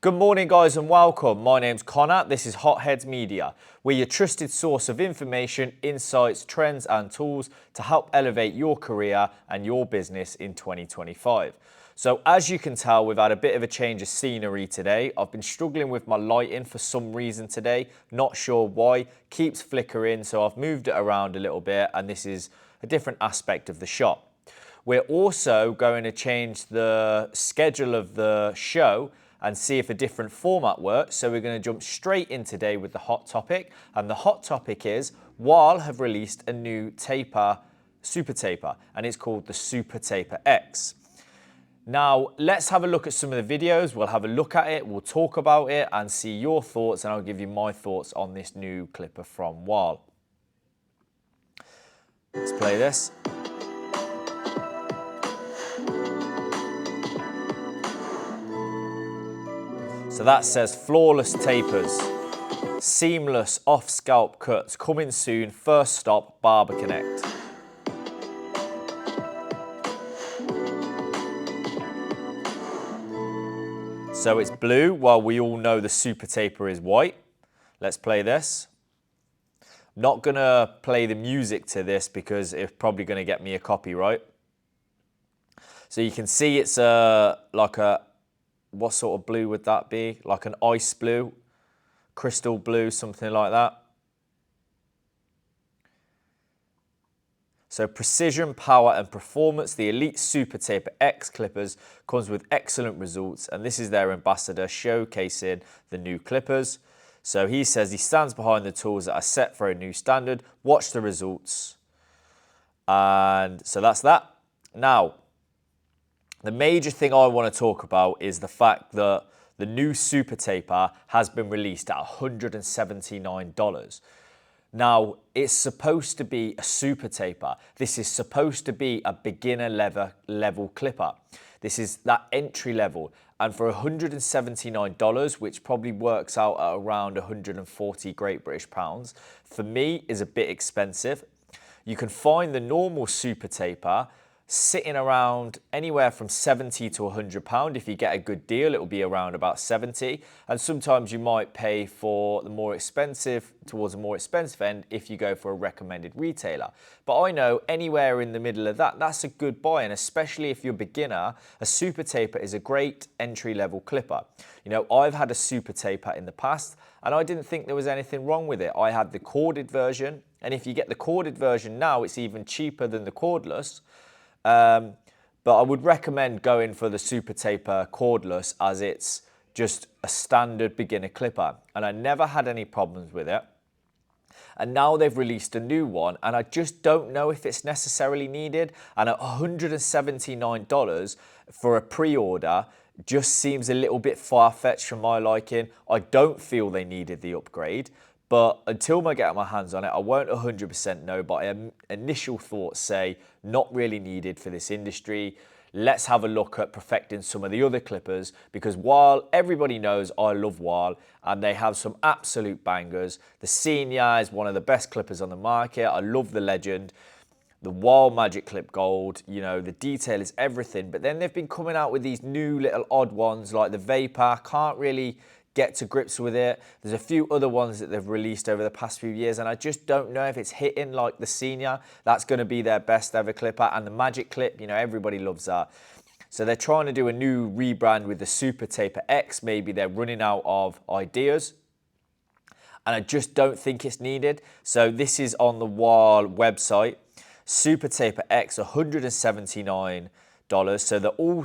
Good morning guys and welcome. My name's Connor, this is Hotheads Media. We're your trusted source of information, insights, trends and tools to help elevate your career and your business in 2025. So as you can tell, we've had a bit of a change of scenery today. I've been struggling with my lighting for some reason today, not sure why, keeps flickering, so I've moved it around a little bit and this is a different aspect of the shop. We're also going to change the schedule of the show and see if a different format works. So we're going to jump straight in today with the hot topic. And the hot topic is Wahl have released a new taper, super taper, and it's called the Super Taper X. Now, let's have a look at some of the videos. We'll have a look at it, we'll talk about it and see your thoughts, and I'll give you my thoughts on this new clipper from Wahl. Let's play this. So that says flawless tapers, seamless off-scalp cuts, coming soon, first stop, Barber Connect. So it's blue, while we all know the Super Taper is white. Let's play this. Not gonna play the music to this because it's probably gonna get me a copyright. So you can see it's like a, what sort of blue would that be? Like an ice blue, crystal blue, something like that. So precision, power and performance, the Elite Super Taper X clippers comes with excellent results, and this is their ambassador showcasing the new clippers. So he says he stands behind the tools that are set for a new standard. Watch the results. And so that's that. Now, the major thing I want to talk about is the fact that the new Super Taper has been released at $179. Now, it's supposed to be a Super Taper. This is supposed to be a beginner level clipper. This is that entry level. And for $179, which probably works out at around 140 Great British pounds, for me is a bit expensive. You can find the normal Super Taper sitting around anywhere from 70 to 100 pound. If you get a good deal, it will be around about 70. And sometimes you might pay for the more expensive, towards a more expensive end if you go for a recommended retailer. But I know anywhere in the middle of that, that's a good buy. And especially if you're a beginner, a Super Taper is a great entry level clipper. You know, I've had a Super Taper in the past and I didn't think there was anything wrong with it. I had the corded version, and if you get the corded version now, it's even cheaper than the cordless. But I would recommend going for the Super Taper cordless, as it's just a standard beginner clipper, and I never had any problems with it. And now they've released a new one, and I just don't know if it's necessarily needed. And at $179 for a pre-order just seems a little bit far-fetched for my liking. I don't feel they needed the upgrade. But until I get my hands on it, I won't 100% know, but initial thoughts say not really needed for this industry. Let's have a look at perfecting some of the other clippers, because Wahl, everybody knows I love Wahl, and they have some absolute bangers. The Senior is one of the best clippers on the market. I love the Legend. The Wahl Magic Clip Gold, you know, the detail is everything. But then they've been coming out with these new little odd ones like the Vapor. Can't really get to grips with it. There's a few other ones that they've released over the past few years, and I just don't know if it's hitting like the Senior. That's going to be their best ever clipper. And the Magic Clip, you know, everybody loves that. So they're trying to do a new rebrand with the Super Taper X. Maybe they're running out of ideas, and I just don't think it's needed. So this is on the Wahl website. Super Taper X, $179. So the all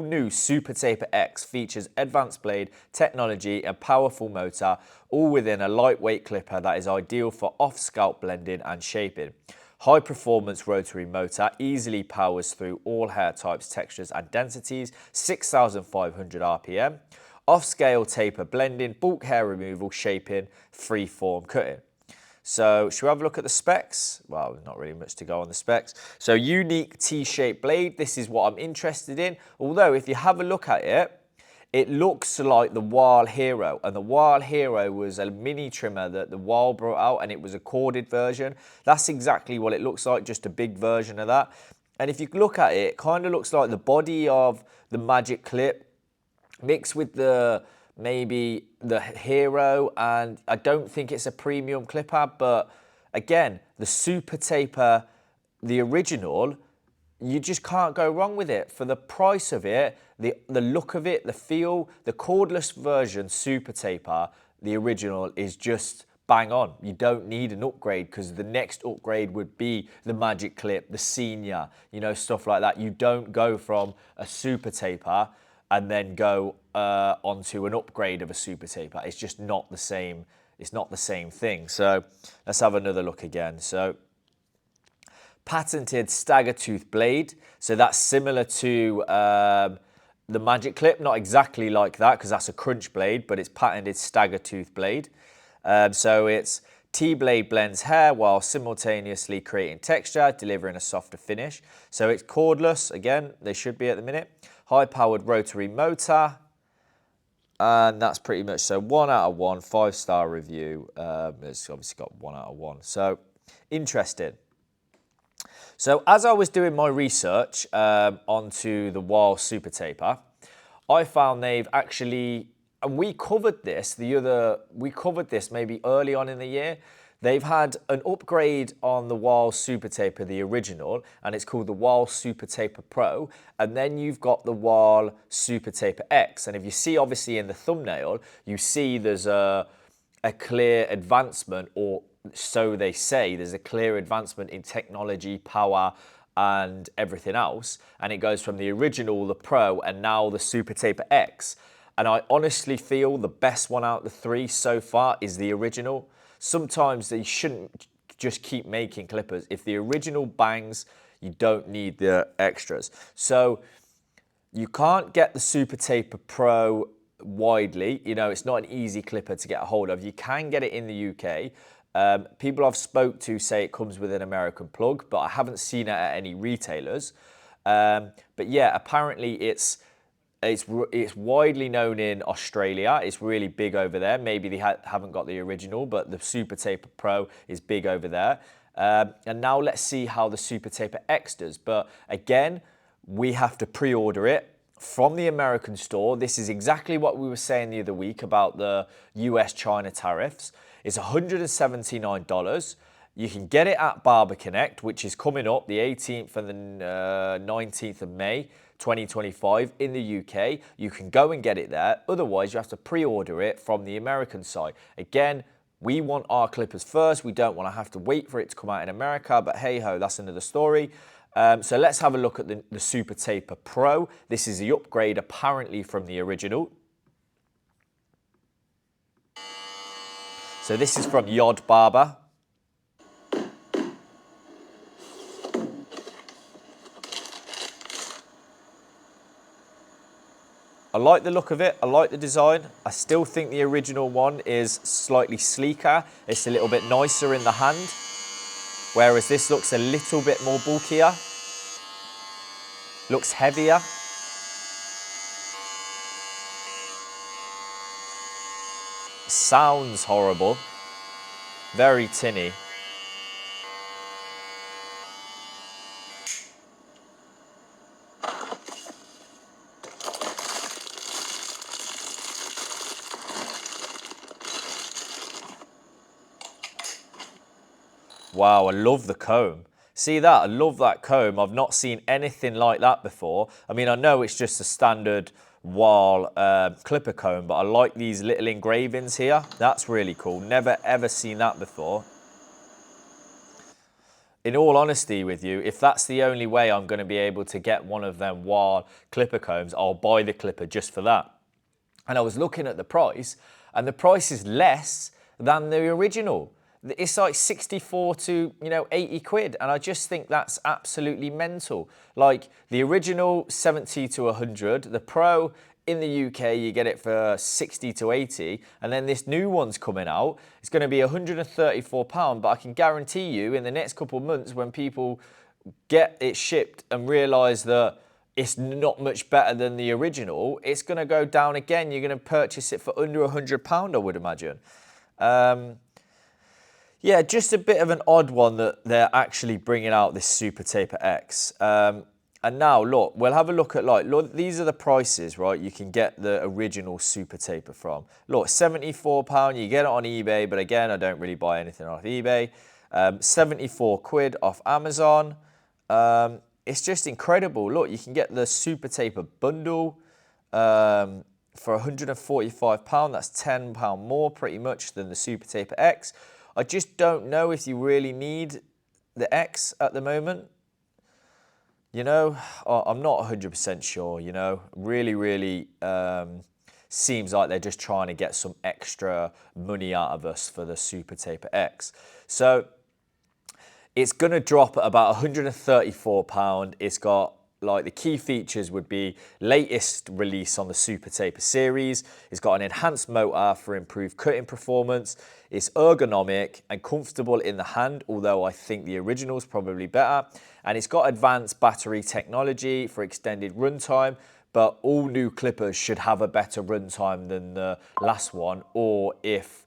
new Super Taper X features advanced blade technology and powerful motor, all within a lightweight clipper that is ideal for off-scalp blending and shaping. High performance rotary motor easily powers through all hair types, textures and densities, 6,500 RPM. Off-scale taper blending, bulk hair removal, shaping, free-form cutting. So should we have a look at the specs? Well, not really much to go on the specs. So unique T-shaped blade. This is what I'm interested in. Although if you have a look at it, it looks like the Wahl Hero. And the Wahl Hero was a mini trimmer that the Wahl brought out, and it was a corded version. That's exactly what it looks like, just a big version of that. And if you look at it, it kind of looks like the body of the Magic Clip mixed with the maybe the Hero, and I don't think it's a premium clipper, but again, the Super Taper, the original, you just can't go wrong with it. For the price of it, the look of it, the feel, the cordless version Super Taper, the original, is just bang on. You don't need an upgrade, because the next upgrade would be the Magic Clip, the Senior, you know, stuff like that. You don't go from a Super Taper and then go onto an upgrade of a Super Taper. It's just not the same. It's not the same thing. So let's have another look again. So patented stagger tooth blade. So that's similar to the Magic Clip, not exactly like that, because that's a crunch blade, but it's patented stagger tooth blade. So it's T-blade blends hair while simultaneously creating texture, delivering a softer finish. So it's cordless, again, they should be at the minute. High-powered rotary motor, and that's pretty much, so 1 out of 1, 5-star review. It's obviously got 1 out of 1. So interesting. So as I was doing my research onto the Wahl Super Taper, I found they've actually, and we covered this maybe early on in the year. They've had an upgrade on the Wahl Super Taper, the original, and it's called the Wahl Super Taper Pro. And then you've got the Wahl Super Taper X. And if you see, obviously, in the thumbnail, you see there's a clear advancement, or so they say, there's a clear advancement in technology, power, and everything else. And it goes from the original, the Pro, and now the Super Taper X. And I honestly feel the best one out of the 3 so far is the original. Sometimes they shouldn't just keep making clippers. If the original bangs, you don't need the extras. So you can't get the Super Taper Pro widely. You know, it's not an easy clipper to get a hold of. You can get it in the UK. People I've spoke to say it comes with an American plug, but I haven't seen it at any retailers. But yeah, apparently it's widely known in Australia. It's really big over there. Maybe they haven't got the original, but the Super Taper Pro is big over there. And now let's see how the Super Taper X does. But again, we have to pre-order it from the American store. This is exactly what we were saying the other week about the US-China tariffs. It's $179. You can get it at Barber Connect, which is coming up the 18th and the 19th of May. 2025 in the UK. You can go and get it there. Otherwise, you have to pre-order it from the American side. Again, we want our clippers first. We don't want to have to wait for it to come out in America, but hey ho, that's another story. So let's have a look at the Super Taper Pro. This is the upgrade apparently from the original. So this is from Yod Barber. I like the look of it, I like the design. I still think the original one is slightly sleeker. It's a little bit nicer in the hand, whereas this looks a little bit more bulkier. Looks heavier. Sounds horrible. Very tinny. Wow, I love the comb. See that? I love that comb. I've not seen anything like that before. I mean, I know it's just a standard Wahl clipper comb, but I like these little engravings here. That's really cool. Never ever seen that before. In all honesty with you, if that's the only way I'm going to be able to get one of them Wahl clipper combs, I'll buy the clipper just for that. And I was looking at the price, and the price is less than the original. It's like 64 to, 80 quid. And I just think that's absolutely mental. Like the original 70 to 100, the Pro in the UK, you get it for 60 to 80. And then this new one's coming out. It's going to be £134, but I can guarantee you in the next couple of months when people get it shipped and realise that it's not much better than the original, it's going to go down again. You're going to purchase it for under £100, I would imagine. Yeah, just a bit of an odd one that they're actually bringing out this Super Taper X. And now look, we'll have a look at look, these are the prices, right? You can get the original super taper from. Look, £74, you get it on eBay, but again, I don't really buy anything off eBay. 74 quid off Amazon. It's just incredible. Look, you can get the super taper bundle for £145. That's £10 more pretty much than the super taper X. I just don't know if you really need the X at the moment. You know, I'm not 100% sure, you know, really seems like they're just trying to get some extra money out of us for the Super Taper X. So it's going to drop at about £134. It's got, like, the key features would be latest release on the Super Taper series. It's got an enhanced motor for improved cutting performance. It's ergonomic and comfortable in the hand, although I think the original is probably better. And it's got advanced battery technology for extended runtime, but all new clippers should have a better runtime than the last one, or if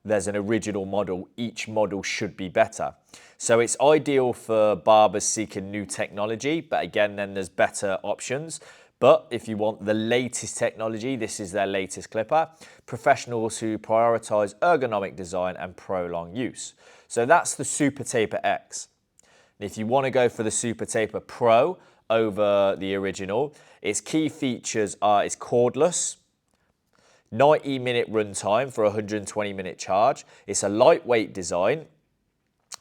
there's an original model, each model should be better. So it's ideal for barbers seeking new technology, but again, then there's better options. But if you want the latest technology, this is their latest clipper. Professionals who prioritize ergonomic design and prolonged use. So that's the Super Taper X. If you want to go for the Super Taper Pro over the original, its key features are it's cordless, 90-minute runtime for a 120-minute charge. It's a lightweight design,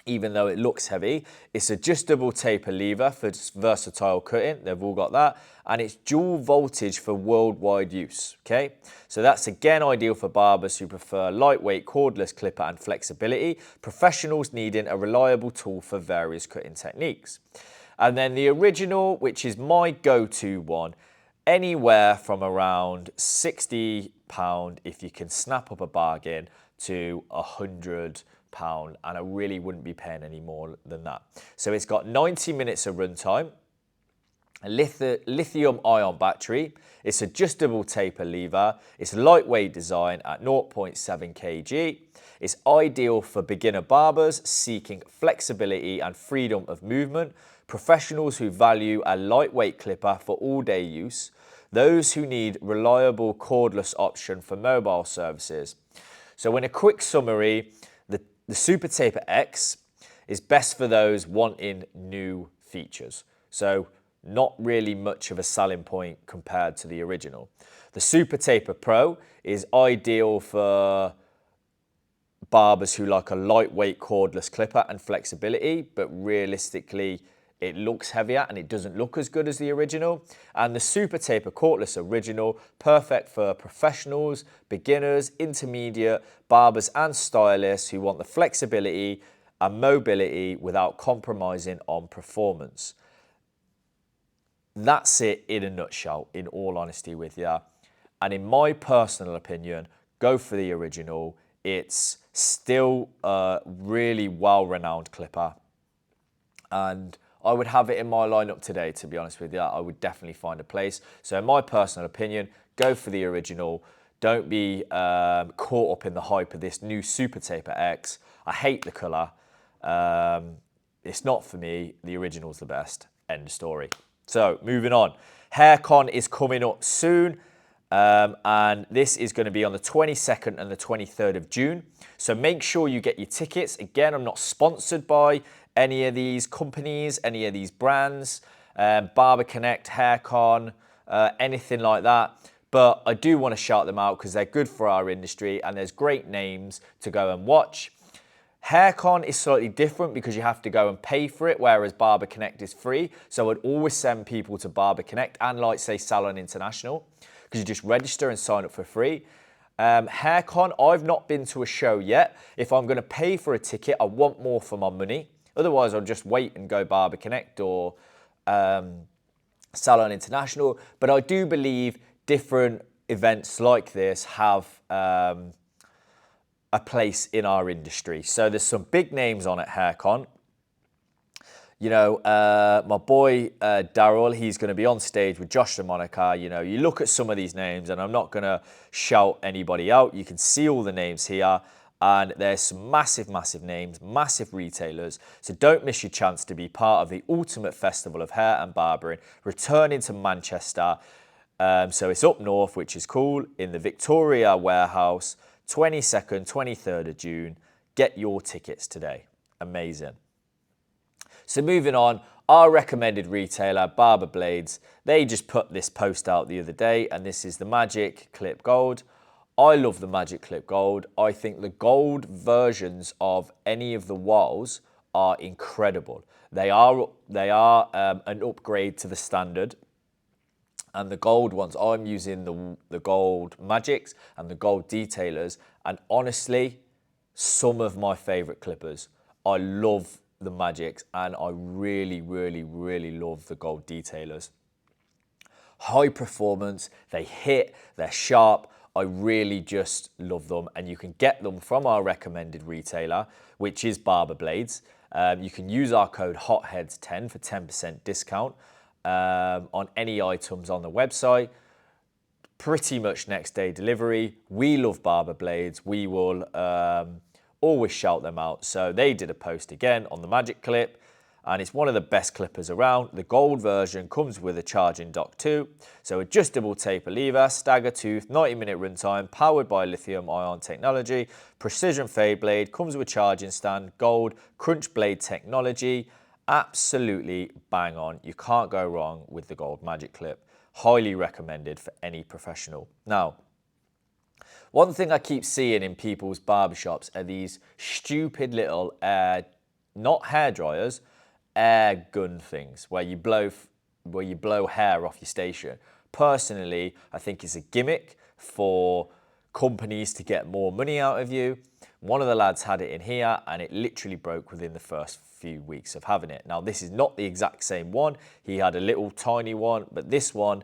even though it looks heavy. It's adjustable taper lever for versatile cutting. They've all got that. And it's dual voltage for worldwide use, okay? So that's again ideal for barbers who prefer lightweight cordless clipper and flexibility, professionals needing a reliable tool for various cutting techniques. And then the original, which is my go-to one, anywhere from around £60 if you can snap up a bargain to £100, and I really wouldn't be paying any more than that. So it's got 90 minutes of runtime, a lithium ion battery, it's adjustable taper lever, it's lightweight design at 0.7 kg, it's ideal for beginner barbers seeking flexibility and freedom of movement, professionals who value a lightweight clipper for all-day use, those who need reliable cordless option for mobile services. So in a quick summary, the Super Taper X is best for those wanting new features. So not really much of a selling point compared to the original. The Super Taper Pro is ideal for barbers who like a lightweight cordless clipper and flexibility, but realistically it looks heavier and it doesn't look as good as the original. And the Super Taper Cordless Original, perfect for professionals, beginners, intermediate, barbers and stylists who want the flexibility and mobility without compromising on performance. That's it in a nutshell, in all honesty with you. And in my personal opinion, go for the original. It's still a really well-renowned clipper. And I would have it in my lineup today, to be honest with you. I would definitely find a place. So in my personal opinion, go for the original. Don't be caught up in the hype of this new Super Taper X. I hate the colour. It's not for me. The original's the best. End of story. So moving on. HAIRCON is coming up soon. And this is going to be on the 22nd and the 23rd of June. So make sure you get your tickets. Again, I'm not sponsored by any of these companies, any of these brands, Barber Connect, HAIRCON, anything like that. But I do want to shout them out because they're good for our industry and there's great names to go and watch. HAIRCON is slightly different because you have to go and pay for it, whereas Barber Connect is free. So I'd always send people to Barber Connect and, like, say, Salon International, because you just register and sign up for free. HAIRCON, I've not been to a show yet. If I'm going to pay for a ticket, I want more for my money. Otherwise, I'll just wait and go Barber Connect or Salon International. But I do believe different events like this have a place in our industry. So there's some big names on at HAIRCON. You know, my boy Daryl, he's going to be on stage with Josh DeMonica. You know, you look at some of these names, and I'm not going to shout anybody out. You can see all the names here. And there's some massive, massive names, massive retailers. So don't miss your chance to be part of the ultimate festival of hair and barbering, returning to Manchester. So it's up north, which is cool, in the Victoria Warehouse, 22nd, 23rd of June. Get your tickets today. Amazing. So moving on, our recommended retailer, Barber Blades, they just put this post out the other day, and this is the Magic Clip Gold. I love the Magic Clip Gold. I think the gold versions of any of the Wahls are incredible. They are an upgrade to the standard. And the gold ones, I'm using the gold Magics and the gold detailers. And honestly, some of my favorite clippers. I love the Magics and I really, really, really love the gold detailers. High performance, they hit, they're sharp. I really just love them, and you can get them from our recommended retailer, which is Barber Blades. You can use our code HOTHEADS10 for 10% discount on any items on the website. Pretty much next day delivery. We love Barber Blades. We will always shout them out. So they did a post again on the Magic Clip, and it's one of the best clippers around. The gold version comes with a charging dock too. So adjustable taper lever, stagger tooth, 90-minute runtime, powered by lithium ion technology, precision fade blade, comes with charging stand, gold, crunch blade technology. Absolutely bang on. You can't go wrong with the gold Magic Clip. Highly recommended for any professional. Now, one thing I keep seeing in people's barbershops are these stupid little not hair dryers, air gun things where you blow hair off your station. Personally, I think it's a gimmick for companies to get more money out of you. One of the lads had it in here and it literally broke within the first few weeks of having it. Now, this is not the exact same one. He had a little tiny one, but this one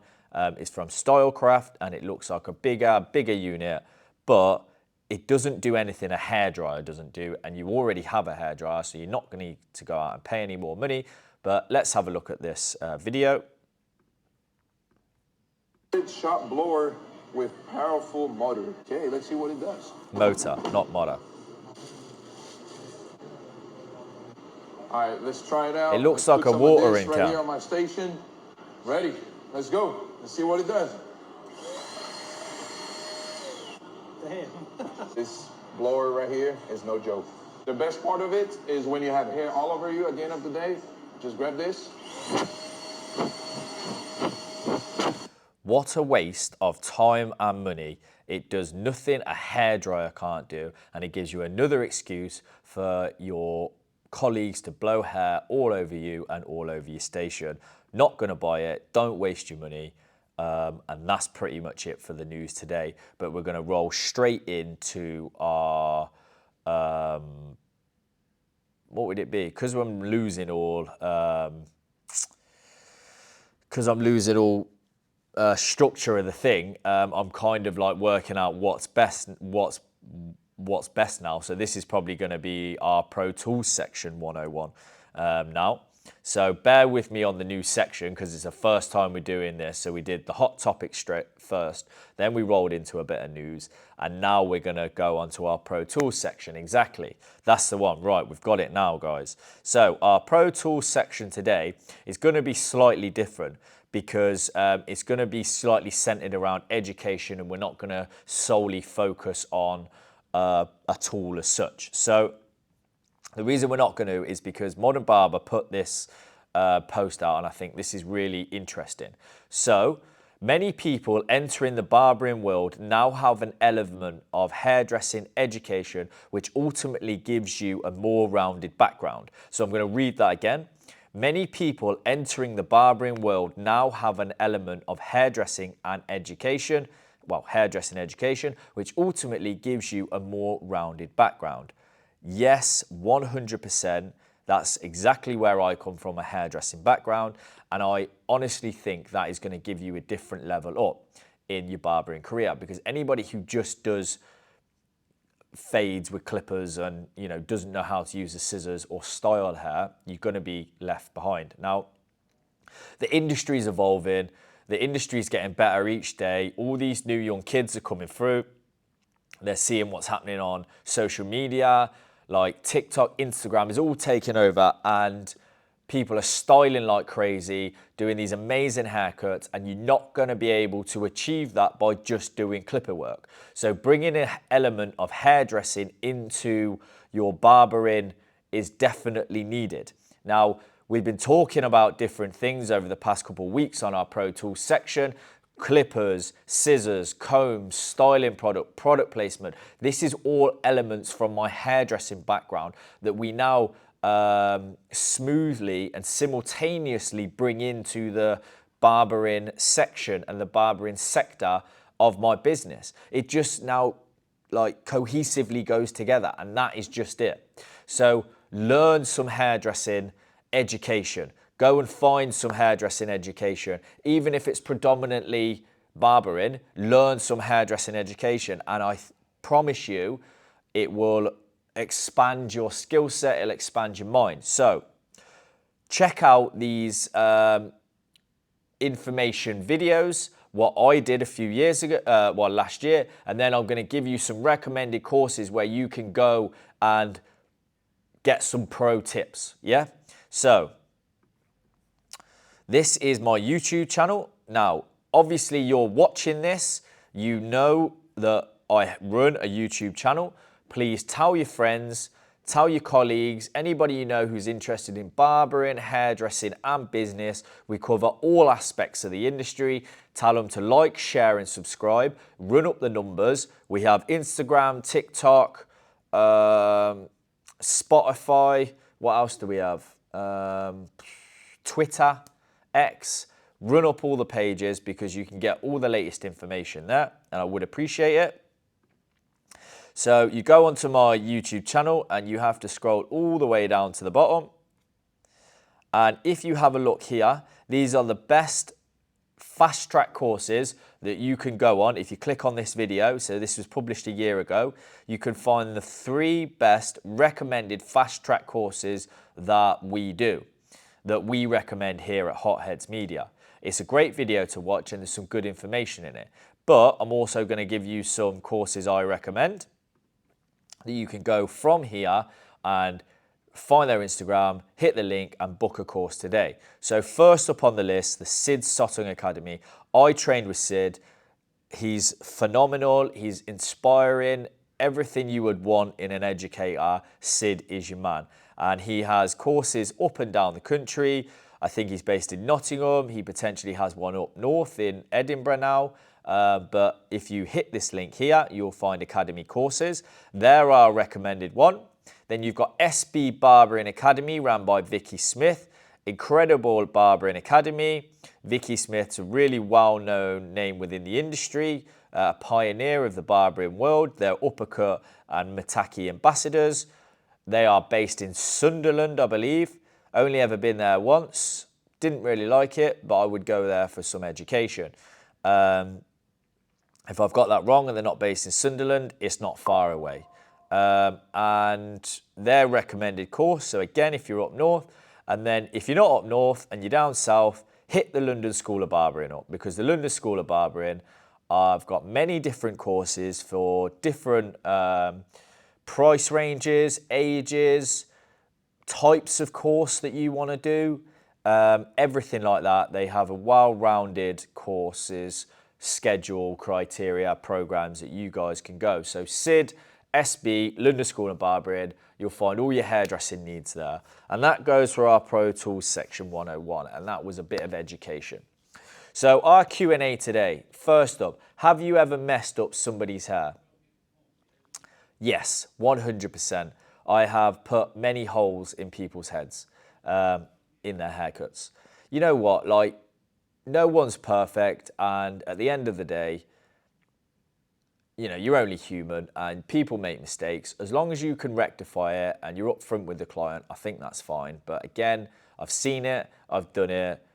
is from Stylecraft and it looks like a bigger unit, but it doesn't do anything a hairdryer doesn't do, and you already have a hairdryer, so you're not going to need to go out and pay any more money. But let's have a look at this video. Shop blower with powerful motor. Okay, let's see what it does. Motor, not motor. All right, let's try it out. It looks like a watering can. can. Right here on my station. Ready? Let's go. Let's see what it does. Damn. This blower right here is no joke. The best part of it is when you have hair all over you at the end of the day, just grab this. What a waste of time and money. It does nothing a hairdryer can't do, and it gives you another excuse for your colleagues to blow hair all over you and all over your station. Not going to buy it. Don't waste your money. And that's pretty much it for the news today. But we're going to roll straight into our, what would it be? Because I'm losing all, structure of the thing. I'm kind of like working out what's best now. So this is probably going to be our Pro Tools section 101 now. So bear with me on the new section because it's the first time we're doing this. So we did the hot topic straight first, then we rolled into a bit of news, and now we're going to go on to our Pro Tools section. Exactly. That's the one. Right, we've got it now, guys. So our Pro Tools section today is going to be slightly different because it's going to be slightly centered around education, and we're not going to solely focus on a tool as such. So the reason we're not going to is because Modern Barber put this post out, and I think this is really interesting. So many people entering the barbering world now have an element of hairdressing education, which ultimately gives you a more rounded background. So I'm going to read that again. Many people entering the barbering world now have an element of hairdressing and education, hairdressing education, which ultimately gives you a more rounded background. Yes, 100%. That's exactly where I come from, a hairdressing background. And I honestly think that is going to give you a different level up in your barbering career, because anybody who just does fades with clippers and, you know, doesn't know how to use the scissors or style hair, you're going to be left behind. Now, the industry is evolving. The industry is getting better each day. All these new young kids are coming through. They're seeing what's happening on social media, like TikTok, Instagram is all taking over, and people are styling like crazy, doing these amazing haircuts, and you're not going to be able to achieve that by just doing clipper work. So bringing an element of hairdressing into your barbering is definitely needed. Now, we've been talking about different things over the past couple of weeks on our Pro Tools section: clippers, scissors, combs, styling product placement. This is all elements from my hairdressing background that we now smoothly and simultaneously bring into the barbering section and the barbering sector of my business. It just now like cohesively goes together, and that is just it. So learn some hairdressing education. Go and find some hairdressing education. Even if it's predominantly barbering, learn some hairdressing education, and I promise you it will expand your skill set, it'll expand your mind. So check out these information videos, what I did a few years ago, last year, and then I'm going to give you some recommended courses where you can go and get some pro tips. Yeah, so this is my YouTube channel. Now, obviously you're watching this, you know that I run a YouTube channel. Please tell your friends, tell your colleagues, anybody you know who's interested in barbering, hairdressing and business. We cover all aspects of the industry. Tell them to like, share and subscribe. Run up the numbers. We have Instagram, TikTok, Spotify. What else do we have? Twitter, X. Run up all the pages because you can get all the latest information there, and I would appreciate it. So you go onto my YouTube channel and you have to scroll all the way down to the bottom. And if you have a look here, these are the best fast track courses that you can go on. If you click on this video, so this was published a year ago, you can find the 3 best recommended fast track courses that we do, that we recommend here at Hotheads Media. It's a great video to watch and there's some good information in it. But I'm also going to give you some courses I recommend that you can go from here and find their Instagram, hit the link and book a course today. So first up on the list, the Sid Sottung Academy. I trained with Sid. He's phenomenal. He's inspiring. Everything you would want in an educator, Sid is your man. And he has courses up and down the country. I think he's based in Nottingham. He potentially has one up north in Edinburgh now. But if you hit this link here, you'll find Academy courses. There are recommended one. Then you've got SB Barbering Academy, run by Vicky Smith. Incredible Barbering Academy. Vicky Smith's a really well-known name within the industry, a pioneer of the barbering world. They're Uppercut and Mataki ambassadors. They are based in Sunderland, I believe. Only ever been there once. Didn't really like it, but I would go there for some education. If I've got that wrong and they're not based in Sunderland, it's not far away. And their recommended course, so again, if you're up north, and then if you're not up north and you're down south, hit the London School of Barbering up, because the London School of Barbering, I've got many different courses for different price ranges, ages, types of course that you want to do, everything like that. They have a well-rounded courses, schedule, criteria, programs that you guys can go. So Sid, SB, London School of Barbering, you'll find all your hairdressing needs there. And that goes for our Pro Tools Section 101, and that was a bit of education. So our Q&A today, first up, have you ever messed up somebody's hair? Yes, 100%. I have put many holes in people's heads in their haircuts. You know what, like, no one's perfect, and at the end of the day, you know, you're only human and people make mistakes. As long as you can rectify it and you're upfront with the client, I think that's fine. But again, I've seen it, I've done it,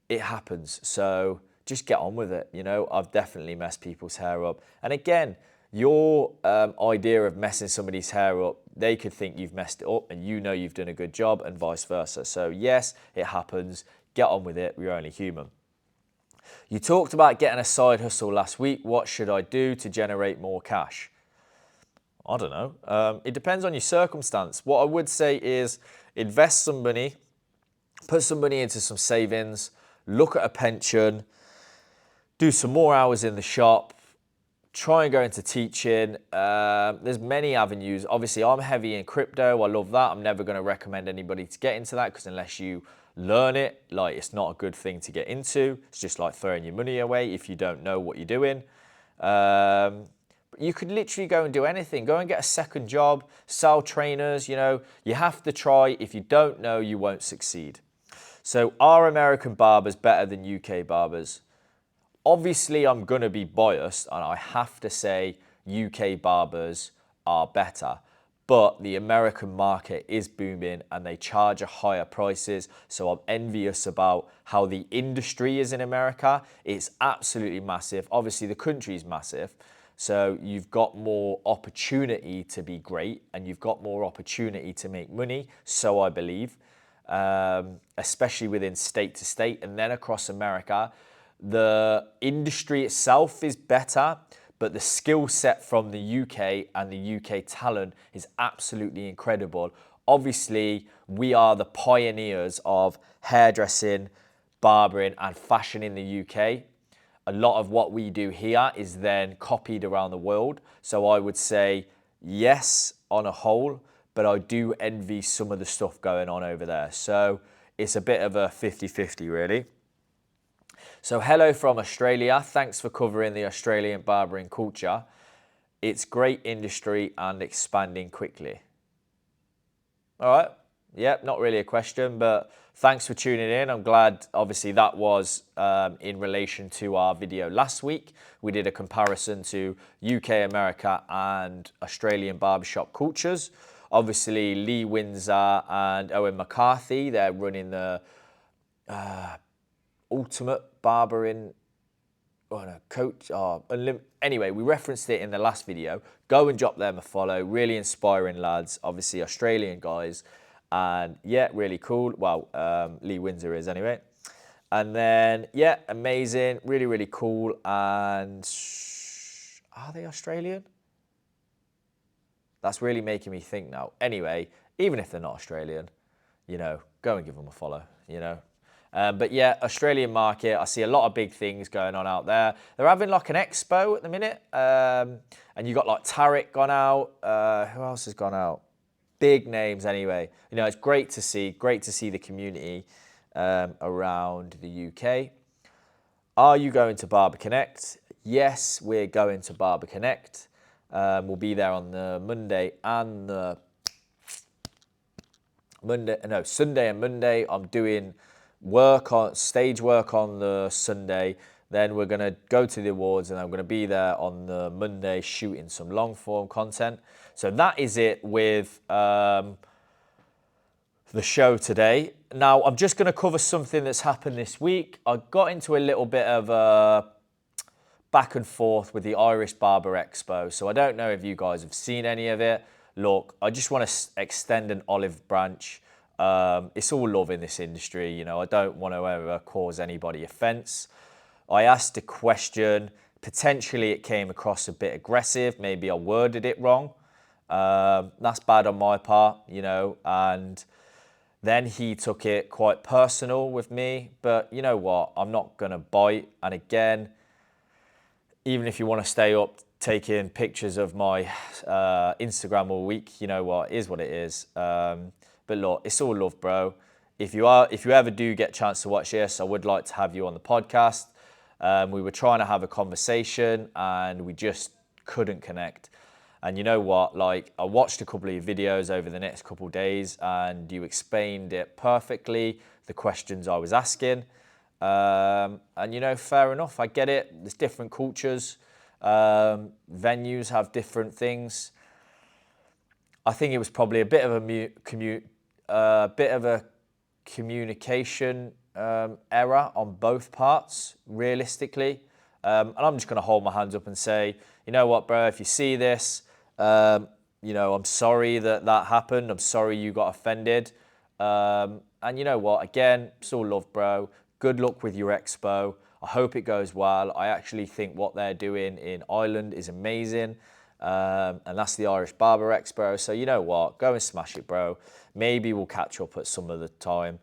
it happens. So just get on with it. You know, I've definitely messed people's hair up. And again, your idea of messing somebody's hair up, they could think you've messed it up and you know you've done a good job, and vice versa. So yes, it happens. Get on with it. We're only human. You talked about getting a side hustle last week. What should I do to generate more cash? I don't know. It depends on your circumstance. What I would say is invest some money, put some money into some savings, look at a pension, do some more hours in the shop, try and go into teaching. There's many avenues. Obviously, I'm heavy in crypto. I love that. I'm never going to recommend anybody to get into that because unless you learn it, like, it's not a good thing to get into. It's just like throwing your money away if you don't know what you're doing. You could literally go and do anything. Go and get a second job, sell trainers, you know. You have to try. If you don't know, you won't succeed. So are American barbers better than UK barbers? Obviously, I'm going to be biased and I have to say UK barbers are better. But the American market is booming and they charge a higher prices. So I'm envious about how the industry is in America. It's absolutely massive. Obviously, the country is massive. So you've got more opportunity to be great and you've got more opportunity to make money. So I believe, especially within state to state and then across America. The industry itself is better, but the skill set from the UK and the UK talent is absolutely incredible. Obviously, we are the pioneers of hairdressing, barbering, and fashion in the UK. A lot of what we do here is then copied around the world. So I would say yes on a whole, but I do envy some of the stuff going on over there. So it's a bit of a 50-50 really. So hello from Australia. Thanks for covering the Australian barbering culture. It's great industry and expanding quickly. All right. Yep, not really a question, but thanks for tuning in. I'm glad, obviously, that was in relation to our video last week. We did a comparison to UK, America, and Australian barbershop cultures. Obviously, Lee Windsor and Owen McCarthy, they're running the ultimate barbering coach. Anyway, we referenced it in the last video. Go and drop them a follow. Really inspiring lads, obviously Australian guys. And yeah, really cool. Well, Lee Windsor is anyway. And then, yeah, amazing. Really, really cool. And are they Australian? That's really making me think now. Anyway, even if they're not Australian, you know, go and give them a follow, you know. But yeah, Australian market, I see a lot of big things going on out there. They're having like an expo at the minute. And you got like Tarek gone out. Who else has gone out? Big names anyway. You know, it's great to see the community around the UK. Are you going to Barber Connect? Yes, we're going to Barber Connect. We'll be there on the Monday and the Sunday and Monday. I'm doing stage work on the Sunday. Then we're going to go to the awards and I'm going to be there on the Monday shooting some long form content. So that is it with the show today. Now, I'm just going to cover something that's happened this week. I got into a little bit of a back and forth with the Irish Barber Expo. So I don't know if you guys have seen any of it. Look, I just want to extend an olive branch. It's all love in this industry. You know, I don't want to ever cause anybody offense. I asked a question. Potentially it came across a bit aggressive. Maybe I worded it wrong. That's bad on my part, you know, and then he took it quite personal with me. But you know what? I'm not going to bite. And again, even if you want to stay up taking pictures of my Instagram all week, you know what? It is what it is. But look, it's all love, bro. If you ever do get a chance to watch this, I would like to have you on the podcast. We were trying to have a conversation and we just couldn't connect. And you know what? Like, I watched a couple of your videos over the next couple of days and you explained it perfectly, the questions I was asking. And you know, fair enough, I get it. There's different cultures. Venues have different things. I think it was probably a bit of a communication error on both parts, realistically. And I'm just going to hold my hands up and say, you know what, bro, if you see this, you know, I'm sorry that happened. I'm sorry you got offended. And you know what, again, it's all love, bro. Good luck with your expo. I hope it goes well. I actually think what they're doing in Ireland is amazing. And that's the Irish Barber Expo. So you know what? Go and smash it, bro. Maybe we'll catch up at some other time.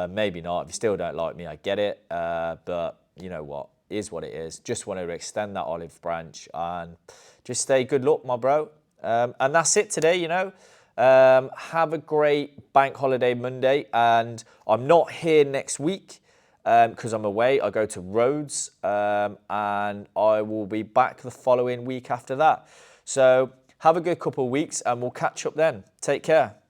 Maybe not. If you still don't like me, I get it. But you know what? It is what it is. Just wanted to extend that olive branch and just say good luck, my bro. And that's it today, you know. Have a great bank holiday Monday. And I'm not here next week because I'm away. I go to Rhodes and I will be back the following week after that. So have a good couple of weeks and we'll catch up then. Take care.